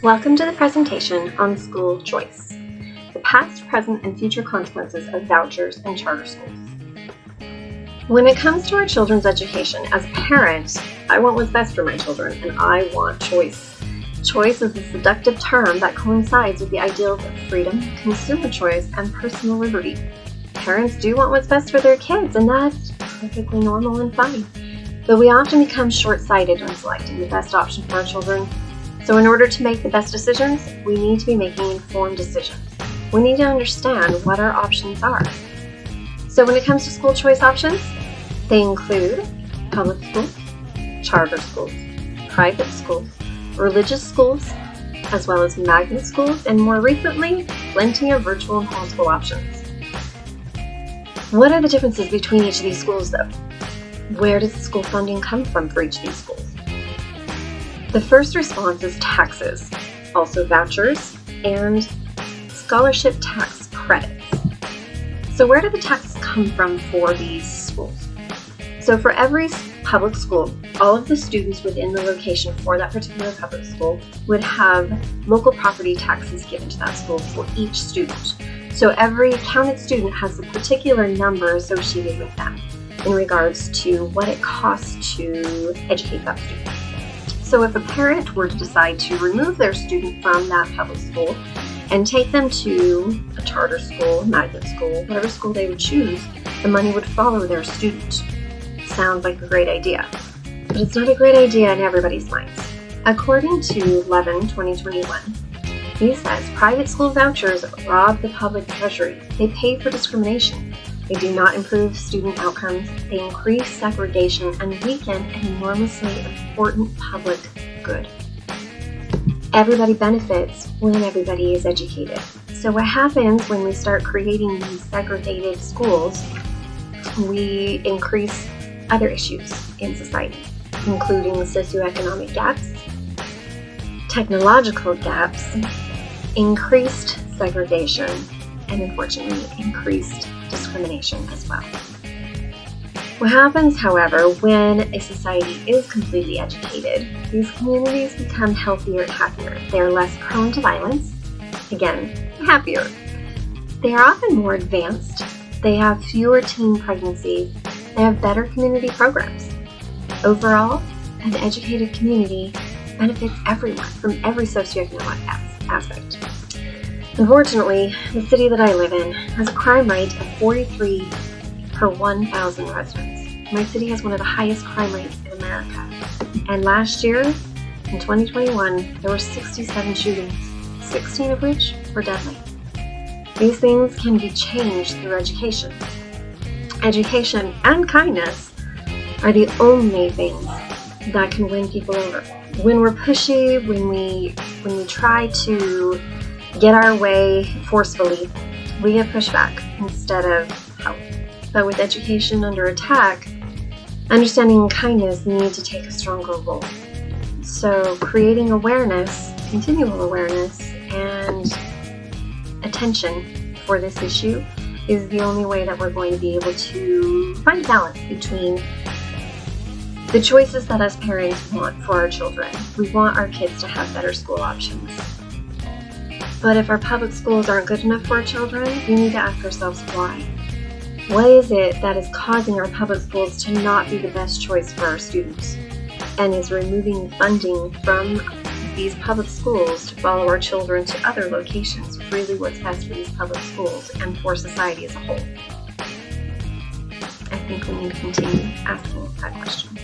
Welcome to the presentation on school choice, the past, present, and future consequences of vouchers and charter schools. When it comes to our children's education, as a parent, I want what's best for my children, and I want choice. Choice is a seductive term that coincides with the ideals of freedom, consumer choice, and personal liberty. Parents do want what's best for their kids, and that's perfectly normal and fine. But we often become short-sighted when selecting the best option for our children. So in order to make the best decisions, we need to be making informed decisions. We need to understand what our options are. So when it comes to school choice options, they include public schools, charter schools, private schools, religious schools, as well as magnet schools, and more recently, plenty of virtual and homeschool options. What are the differences between each of these schools though? Where does the school funding come from for each of these schools? The first response is taxes, also vouchers, and scholarship tax credits. So where do the taxes come from for these schools? So for every public school, all of the students within the location for that particular public school would have local property taxes given to that school for each student. So every counted student has a particular number associated with them in regards to what it costs to educate that student. So if a parent were to decide to remove their student from that public school and take them to a charter school, magnet school, whatever school they would choose, the money would follow their student. Sounds like a great idea, but it's not a great idea in everybody's minds. According to Levin 2021, he says private school vouchers rob the public treasury. They pay for discrimination. They do not improve student outcomes, they increase segregation, and weaken an enormously important public good. Everybody benefits when everybody is educated. So what happens when we start creating these segregated schools, we increase other issues in society, including socioeconomic gaps, technological gaps, increased segregation, and unfortunately increased discrimination as well. What happens, however, when a society is completely educated, these communities become healthier and happier. They are less prone to violence, again, happier. They are often more advanced. They have fewer teen pregnancies. They have better community programs. Overall, an educated community benefits everyone from every socioeconomic aspect. Unfortunately, the city that I live in has a crime rate of 43 per 1,000 residents. My city has one of the highest crime rates in America. And last year, in 2021, there were 67 shootings, 16 of which were deadly. These things can be changed through education. Education and kindness are the only things that can win people over. When we're pushy, when we try to get our way forcefully, we get pushback instead of help. But with education under attack, understanding and kindness need to take a stronger role. So creating awareness, continual awareness, and attention for this issue is the only way that we're going to be able to find balance between the choices that us parents want for our children. We want our kids to have better school options. But if our public schools aren't good enough for our children, we need to ask ourselves why. What is it that is causing our public schools to not be the best choice for our students? And is removing funding from these public schools to follow our children to other locations really what's best for these public schools and for society as a whole? I think we need to continue asking that question.